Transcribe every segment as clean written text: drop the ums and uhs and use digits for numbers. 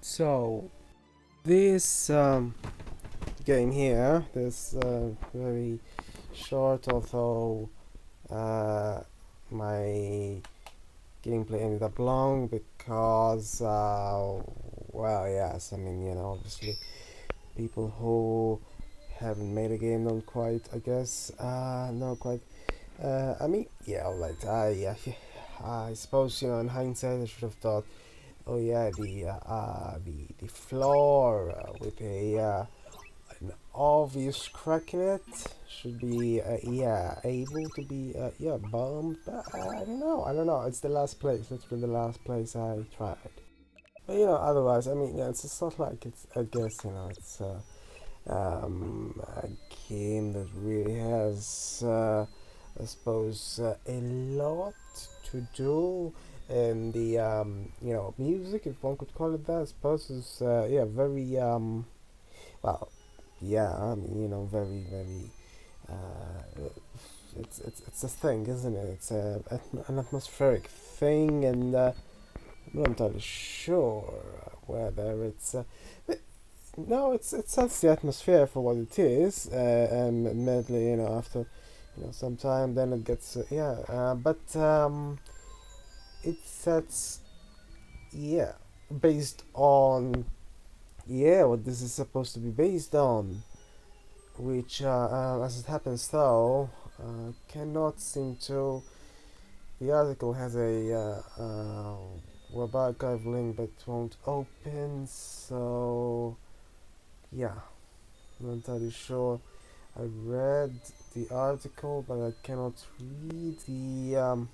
So this game here, this very short, although my gameplay ended up long because, well, yes, I mean, obviously people who haven't made a game don't quite, I guess, not quite. I mean, yeah, alright. I suppose in hindsight I should have thought, oh yeah, the floor with a an obvious crack in it should be yeah, able to be yeah, bombed, but I don't know. It's the last place. It's been the last place I tried. But otherwise, I mean, yeah, it's just not like it's. I guess it's a game that really has, I suppose, a lot to do. And the music, if one could call it that, I suppose, is yeah, very well, yeah, I mean, very, very. It's a thing, isn't it? It's an atmospheric thing, and I'm not entirely sure whether it's. But no, it sets the atmosphere for what it is. Admittedly, after some time, then it gets yeah. But it sets yeah, based on yeah, what this is supposed to be based on, which, as it happens though, cannot seem to. The article has a web archive link but won't open, so yeah, I'm not entirely sure. I read the article, but I cannot read the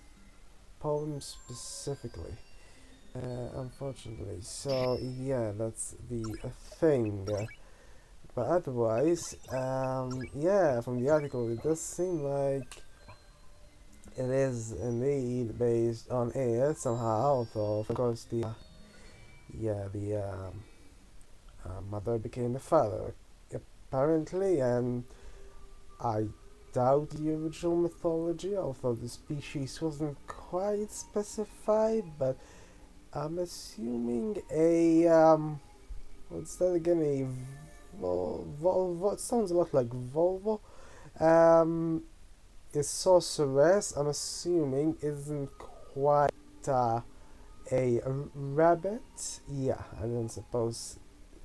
poem specifically, unfortunately. So yeah, that's the thing. But otherwise, yeah, from the article, it does seem like it is indeed based on it somehow. Although, of course, the yeah, the mother became the father, apparently, and I doubt the original mythology, although the species wasn't quite specified. But I'm assuming a what's that again? A Volvo. It sounds a lot like Volvo. Um, a sorceress, I'm assuming, isn't quite a rabbit. Yeah, I don't suppose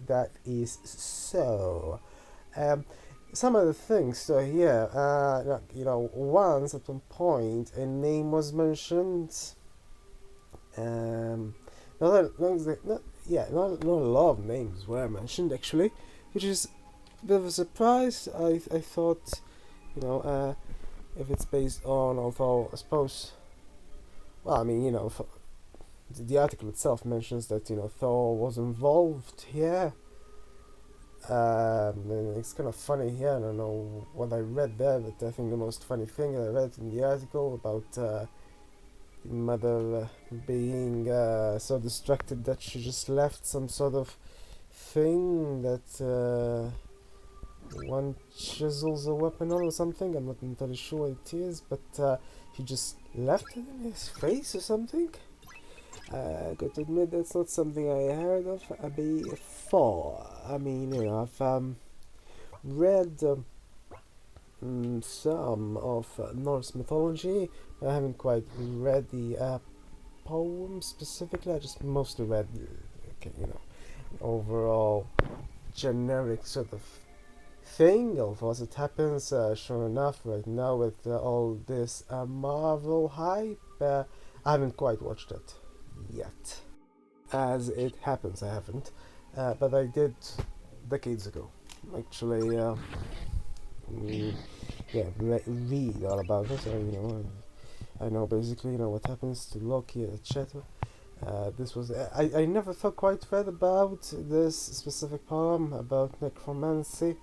that is so. Um, some of the things, so yeah, once at one point a name was mentioned. Um, not a lot of names were mentioned actually, which is a bit of a surprise. I thought, you know, uh, if it's based on, although I suppose, well, I mean, the article itself mentions that Thor was involved here. And it's kind of funny here. I don't know what I read there, but I think the most funny thing that I read in the article about the mother being so distracted that she just left some sort of thing that one chisels a weapon on or something. I'm not entirely sure what it is, but he just left it in his face or something. I got to admit that's not something I heard of before. I mean, I've read some of Norse mythology, but I haven't quite read the poem specifically. I just mostly read, okay, overall generic sort of thing. Although as it happens, sure enough, right now with all this Marvel hype, I haven't quite watched it yet. As it happens, I haven't, but I did decades ago. Actually, yeah, read all about it. So, I know basically what happens to Loki, etc. This was I never thought quite read about this specific poem about necromancy.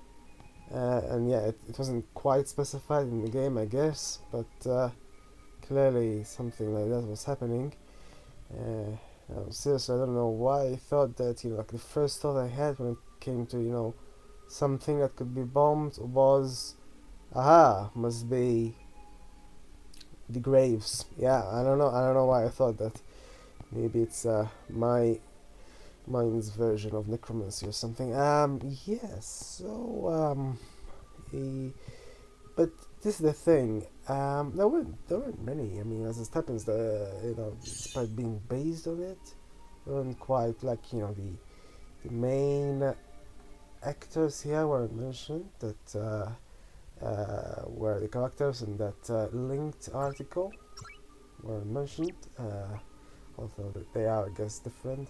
And yeah, it wasn't quite specified in the game, I guess, but clearly something like that was happening. Seriously, I don't know why I thought that, like the first thought I had when it came to, something that could be bombed was, aha, must be the graves. Yeah, I don't know why I thought that. Maybe it's my Mind's version of necromancy or something. Yes. So but this is the thing. There weren't many. I mean, as it happens, despite being based on it, they weren't quite like the main actors here were mentioned that were the characters in that linked article were mentioned. Although they are, I guess, different.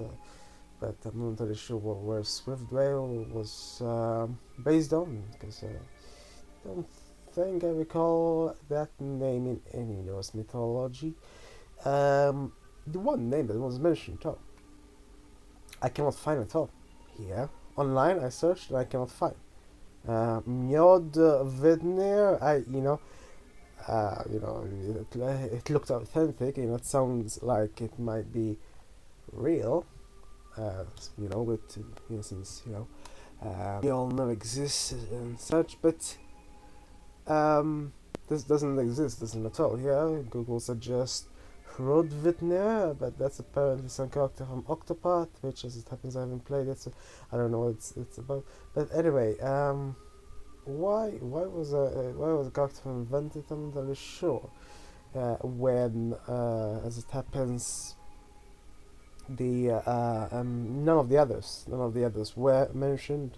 But I'm not really sure where Swiftwale was based on, because I don't think I recall that name in any Norse mythology. The one name that was mentioned, though, I cannot find it all here. Online, I searched and I cannot find. Mjod Vidnir, it looked authentic. It sounds like it might be real. With since we all know exists and such, but this doesn't exist, doesn't at all. Here, Google suggests Hrodvitnir, but that's apparently some character from Octopath, which, as it happens, I haven't played it, so I don't know what it's about. But anyway, why was a character invented? I'm not really sure. When, as it happens, the none of the others were mentioned.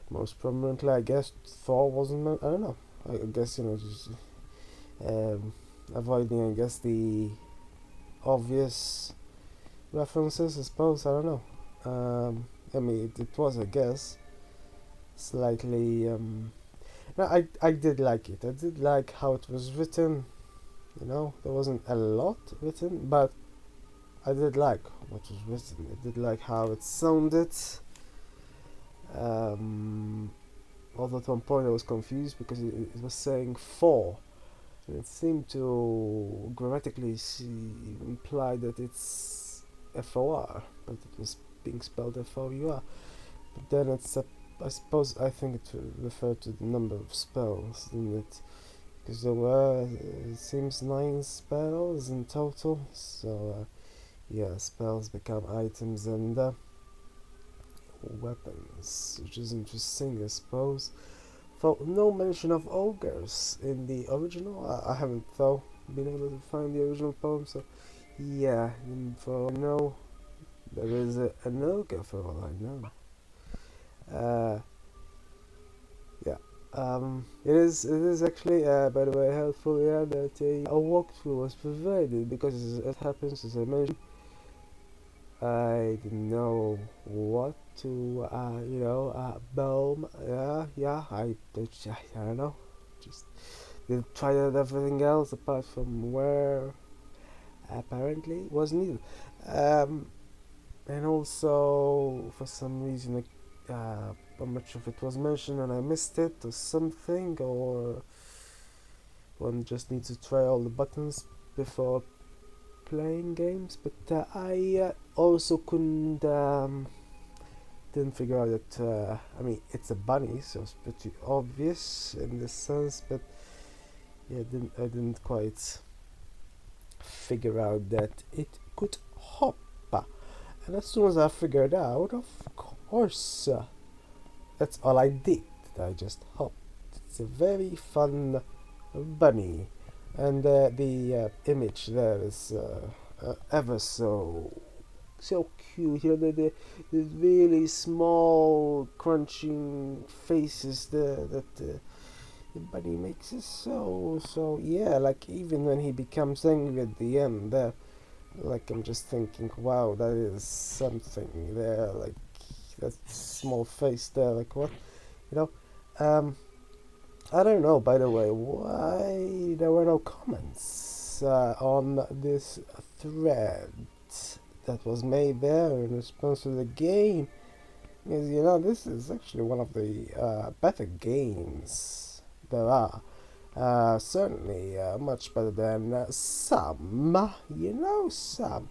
Most prominently, I guess Thor wasn't. I don't know. I guess just avoiding, I guess, the obvious references. I suppose, I don't know. I mean, it was, I guess, slightly. No, I did like it. I did like how it was written. There wasn't a lot written, but I did like what was written. I did like how it sounded. Although at one point I was confused because it was saying four, and it seemed to grammatically imply that it's FOR, but it was being spelled FOUR. But then I think it referred to the number of spells, didn't it? Because there were, it seems, 9 spells in total. So spells become items and weapons, which is interesting, I suppose. Though no mention of ogres in the original. I haven't, though, been able to find the original poem, so for all I know, there is an ogre, for all I know. It is actually, by the way, helpful that a walkthrough was provided, because it happens, as I mentioned, I didn't know what to, Belm, I don't know, just did try out everything else apart from where apparently was needed. And also, for some reason, I'm not sure if it was mentioned and I missed it or something, or one just needs to try all the buttons before playing games, but I also didn't figure out that I mean, it's a bunny, so it's pretty obvious in this sense, but I didn't quite figure out that it could hop. And as soon as I figured out, of course, that's all I did. I just hopped. It's a very fun bunny, and the image there is ever so cute. The really small crunching faces there that the bunny makes is so like, even when he becomes angry at the end there, like, I'm just thinking, wow, that is something there, like that small face there, like, what, you know I don't know, by the way, why there were no comments on this thread that was made there in response to the game. Because, this is actually one of the better games there are. Certainly much better than some, some.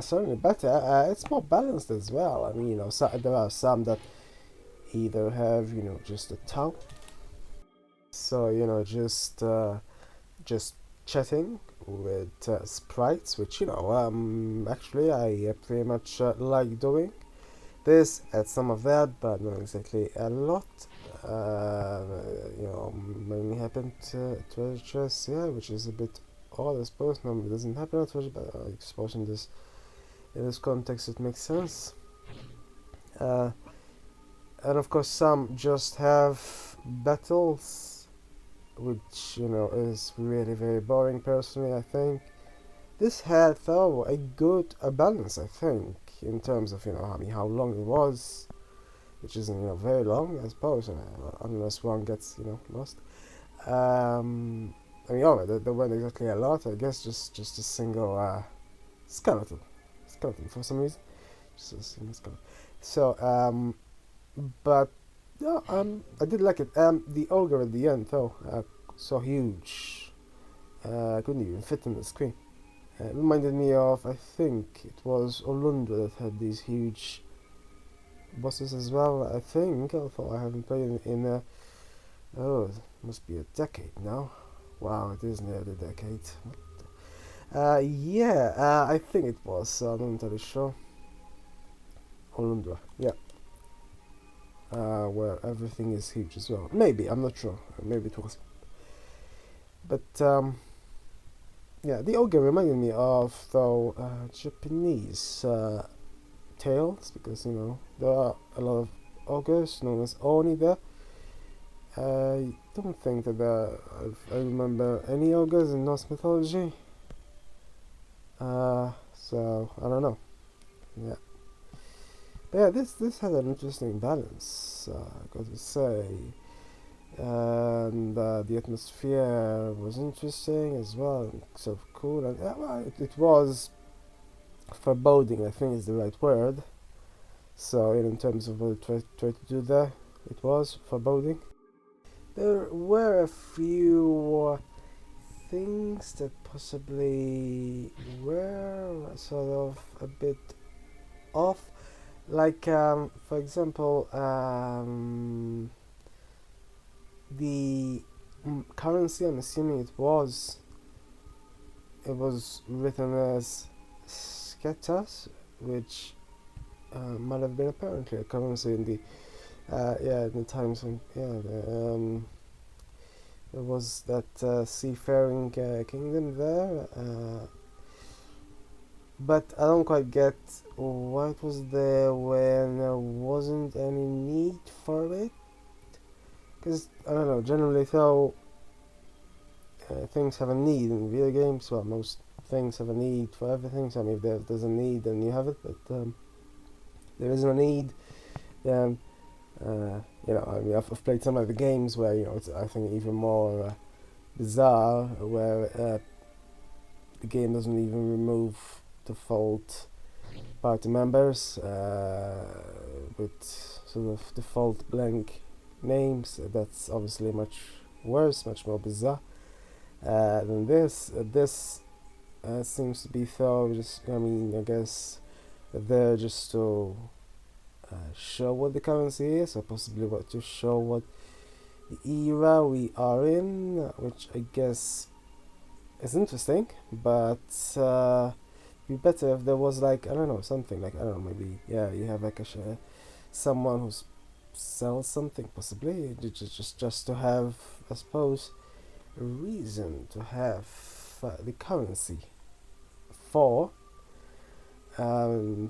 Certainly better. It's more balanced as well. I mean, there are some that either have, just a tone. So, just chatting with sprites, which actually I pretty much like doing. This adds some of that, but not exactly a lot. Uh, mainly happened to treasure chests, yeah, which is a bit odd, I suppose. Normally it doesn't happen on treasure, but I suppose in this context it makes sense. Uh, and of course, some just have battles, which is really very boring. Personally, I think this had though a balance. I think in terms of how long it was, which isn't very long, I suppose, unless one gets lost. There weren't exactly a lot. I guess just a single skeleton, for some reason, just a single skeleton. So but yeah, I did like it. The ogre at the end though, so huge, I couldn't even fit in the screen. It reminded me of, I think it was Olundra that had these huge bosses as well. I think, although I haven't played oh, it must be a decade now. Wow, it is nearly a decade. Yeah, I think it was. I'm not entirely sure. Olundra, yeah. Where everything is huge as well. Maybe, I'm not sure. Maybe it was. But, yeah, the ogre reminded me of, though, Japanese tales, because, there are a lot of ogres known as Oni there. I don't think that I remember any ogres in Norse mythology. So I don't know. Yeah, but yeah, this had an interesting balance. I got to say, and the atmosphere was interesting as well, sort of cool, and yeah, well, it was foreboding. I think is the right word. So in terms of what it tried to do there, it was foreboding. There were a few things that possibly were sort of a bit off, like for example, the currency. I'm assuming it was written as sketas, which might have been apparently a currency in the in the times when there was that seafaring kingdom there. But I don't quite get why it was there when there wasn't any need for it. Because, I don't know, generally though, things have a need in video games. Well, most things have a need for everything. So, I mean, if there's a need, then you have it. But there isn't a need, then, I mean, I've played some of the games where, it's, I think, even more bizarre, where the game doesn't even remove default party members with sort of default blank names. That's obviously much worse, much more bizarre than this. This seems to be though just, I guess they're just to show what the currency is, or possibly to show what the era we are in, which I guess is interesting, but be better if there was like, I don't know, something like, I don't know, maybe, yeah, you have like someone who sells something, possibly just to have, I suppose, a reason to have the currency for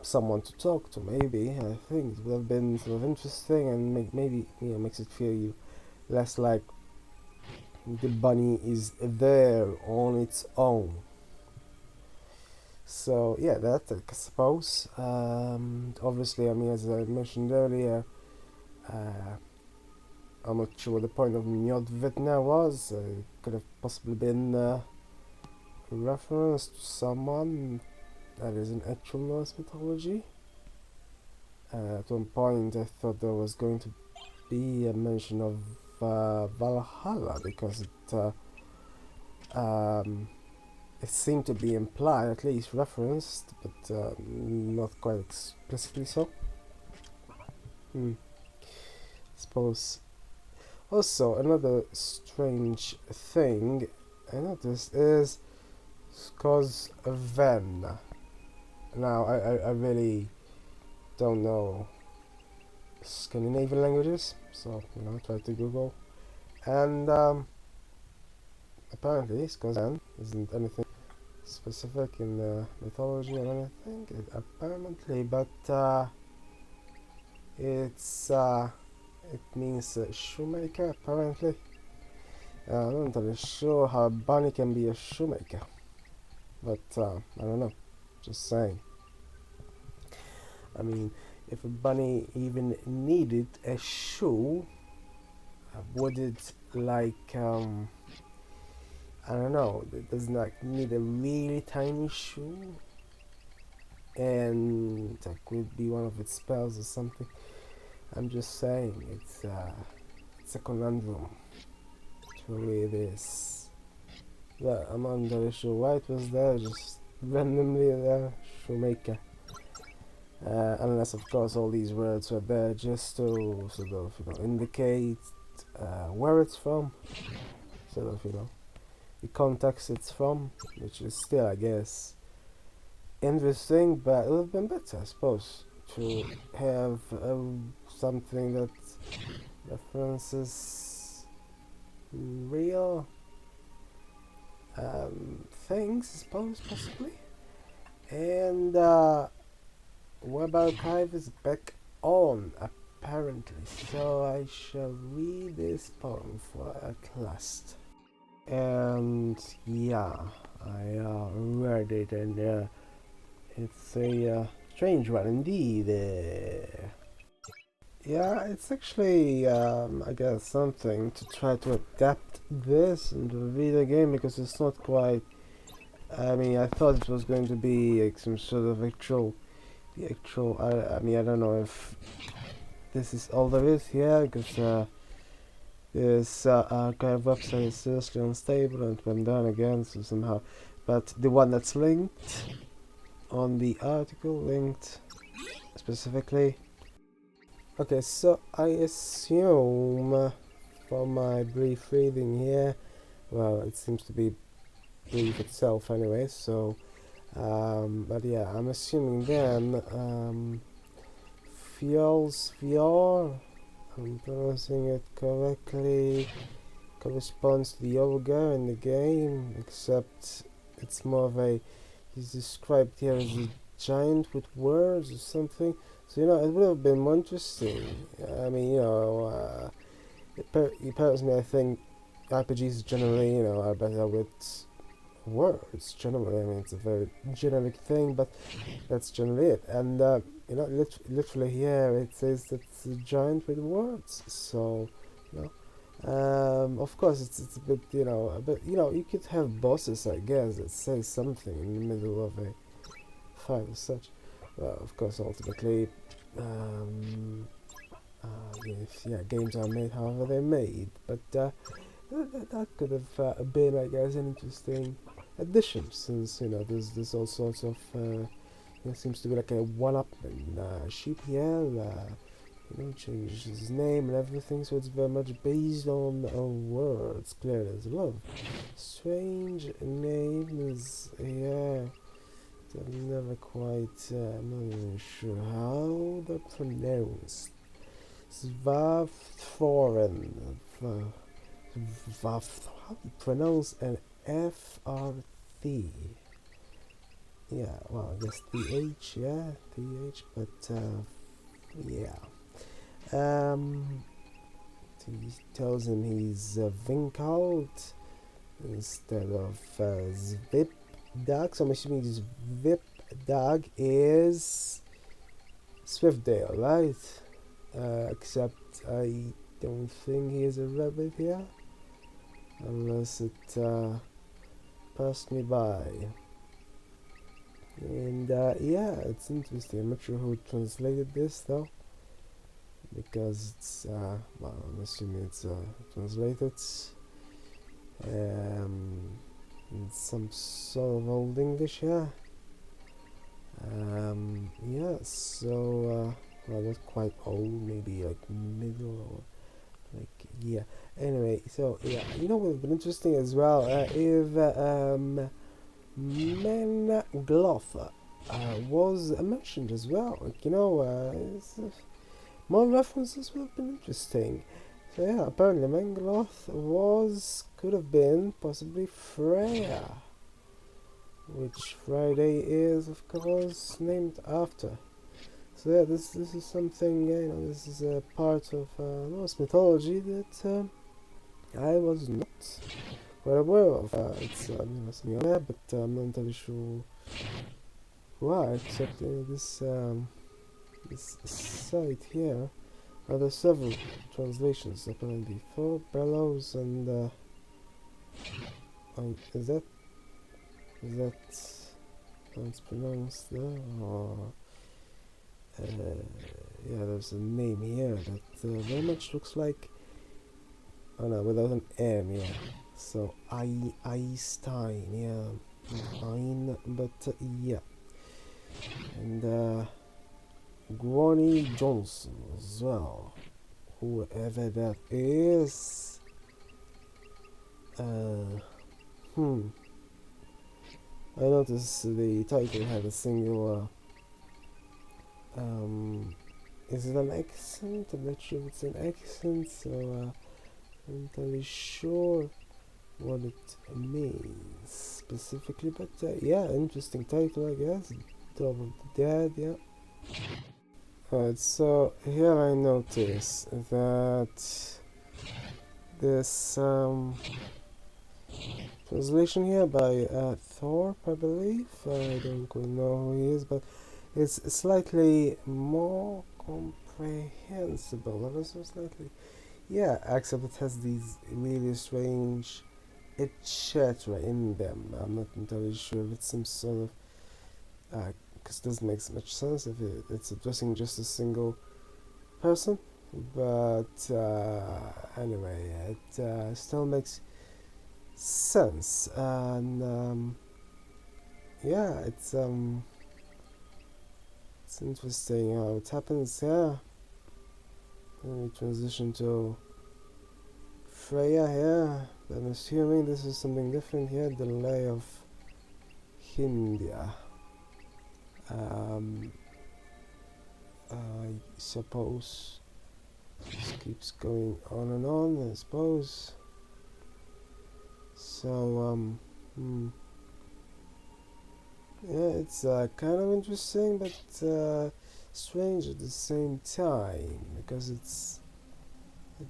someone to talk to. Maybe I think it would have been sort of interesting, and maybe makes it feel you less like the bunny is there on its own. So yeah, that I suppose. Obviously, I mean, as I mentioned earlier, I'm not sure what the point of Mjodvitna was. It could have possibly been a reference to someone that is in actual Norse mythology. At one point, I thought there was going to be a mention of Valhalla, because it seemed to be implied, at least referenced, but not quite explicitly so. I suppose. Also, another strange thing I noticed is Cause then. Now, I really don't know Scandinavian languages, so, I tried to Google. And, apparently, Skozen isn't anything specific in mythology or anything, apparently, but, it means shoemaker, apparently. I'm not entirely sure how a bunny can be a shoemaker, but, I don't know, just saying. I mean, if a bunny even needed a shoe, would it like I don't know, it does not need a really tiny shoe, and that could be one of its spells or something. I'm just saying, it's a conundrum. It really it is. But I'm not entirely sure why it was there, just randomly there, shoemaker. Unless, of course, all these words were there just to sort of, indicate where it's from, sort of, the context it's from, which is still, I guess, interesting, but it would have been better, I suppose, to have something that references real things, I suppose, possibly. And Web Archive is back on, apparently, so I shall read this poem for at last. And yeah, I read it, and it's a strange one indeed. Yeah, it's actually, I guess, something to try to adapt this into a video game, because it's not quite. I mean, I thought it was going to be like some sort of I mean, I don't know if this is all there is here, because this archive website is seriously unstable and went down again, so somehow. But the one that's linked on the article, linked specifically. Okay, so I assume from my brief reading here, well, it seems to be brief itself anyway, so. But yeah, I'm assuming then Fjord, I'm pronouncing it correctly, corresponds to the ogre in the game, except it's more of a, he's described here as a giant with words or something. So, it would have been more interesting. I mean, personally, I think RPGs generally, are better with words generally. I mean, it's a very generic thing, but that's generally it. And literally here it says that it's a giant with words. So, of course it's a bit, but you could have bosses, I guess, that say something in the middle of a fight or such. Well, of course, ultimately, games are made however they're made, but that could have been, I guess, an interesting addition, since there's all sorts of seems to be like a one-upman. Sheep here, changed his name and everything, so it's very much based on words, clearly as well. Strange names, yeah. I'm never quite, I'm not even sure how they're pronounced. Svavthoren. How do you pronounce an FRT? Yeah, well, I guess TH, yeah, TH, but, yeah. He tells him he's Vinkout instead of Zvipdag, so I'm assuming this Zvipdag is Swiftdale, right? Except I don't think he is a rabbit here, unless it passed me by. And yeah, it's interesting. I'm not sure who translated this though, because it's well, I'm assuming it's translated in some sort of old English here. Yeah, so well, not quite old, maybe like middle or like, yeah. Anyway, so yeah, what would have been interesting as well, if Mengloth was mentioned as well. Like, more references would have been interesting. So yeah, apparently Mengloth could have been possibly Freya, which Friday is of course named after. So yeah, this is something, this is a part of Norse mythology that I was not quite aware of. It's something on there, but I'm not entirely sure why, except this site here. There are several translations apparently for bellows and is that how it's pronounced there? Or yeah, there's a name here that very much looks like. Oh no, without an M, yeah. So Einstein, yeah, Ein, but yeah, and Granny Johnson as well, whoever that is. I noticed the title had a single. Is it an accent? I'm not sure if it's an accent, so I'm not really sure what it means specifically, but yeah, interesting title, I guess. Dawn of the Dead, yeah. Alright, so here I notice that this translation here by Thorpe, I believe. I don't quite know who he is, but it's slightly more comprehensible. Ever so slightly. Yeah, except it has these really strange etc. in them. I'm not entirely sure if it's some sort of because it doesn't make so much sense if it's addressing just a single person, but anyway, it still makes sense, and yeah, it's interesting how it happens. Yeah, then we transition to Freya here. I'm assuming this is something different here. Delay of Hindia. I suppose this keeps going on and on, I suppose. So, yeah, it's kind of interesting, but strange at the same time, because it's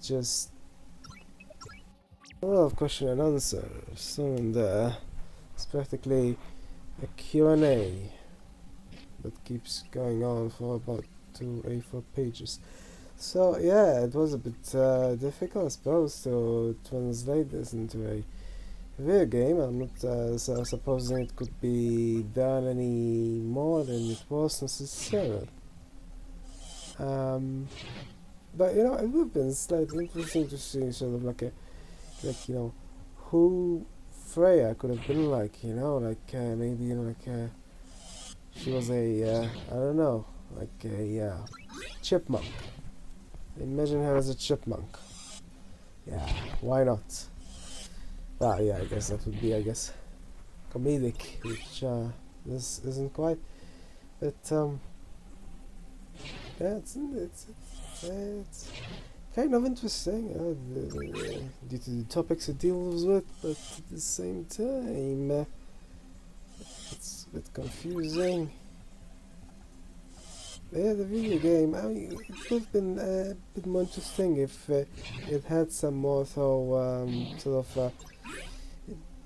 just a lot of question and answers, and it's practically a Q&A that keeps going on for about 2 A4 pages. So yeah, it was a bit difficult, I suppose, to translate this into a video game. I'm not supposing it could be done any more than it was necessary. But it would have been slightly interesting to see sort of like who Freya could have been like, maybe she was a I don't know, like a chipmunk. Imagine her as a chipmunk. Yeah, why not? Yeah, I guess that would be, comedic, which this isn't quite. But yeah, it's kind of interesting due to the topics it deals with, but at the same time, it's a bit confusing. Yeah, the video game, it would have been a bit more interesting if it had some more sort of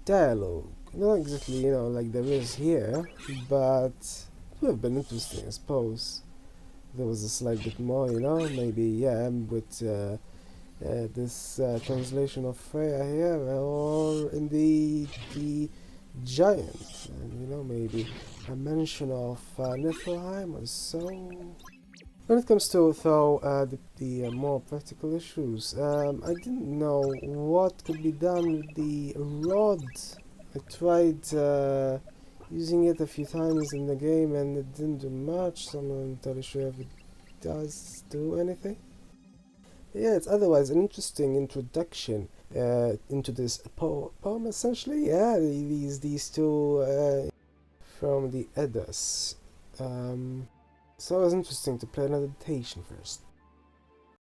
dialogue. Not exactly, like there is here, but it would have been interesting, I suppose. There was a slight bit more, maybe, yeah, with this translation of Freya here, or in the giant, and maybe a mention of Niflheim or so. When it comes to the more practical issues, I didn't know what could be done with the rod. I tried using it a few times in the game and it didn't do much, so I'm not entirely sure if it does do anything. Yeah, it's otherwise an interesting introduction into this poem, essentially. Yeah, these two from the Eddas. So it was interesting to play an adaptation first.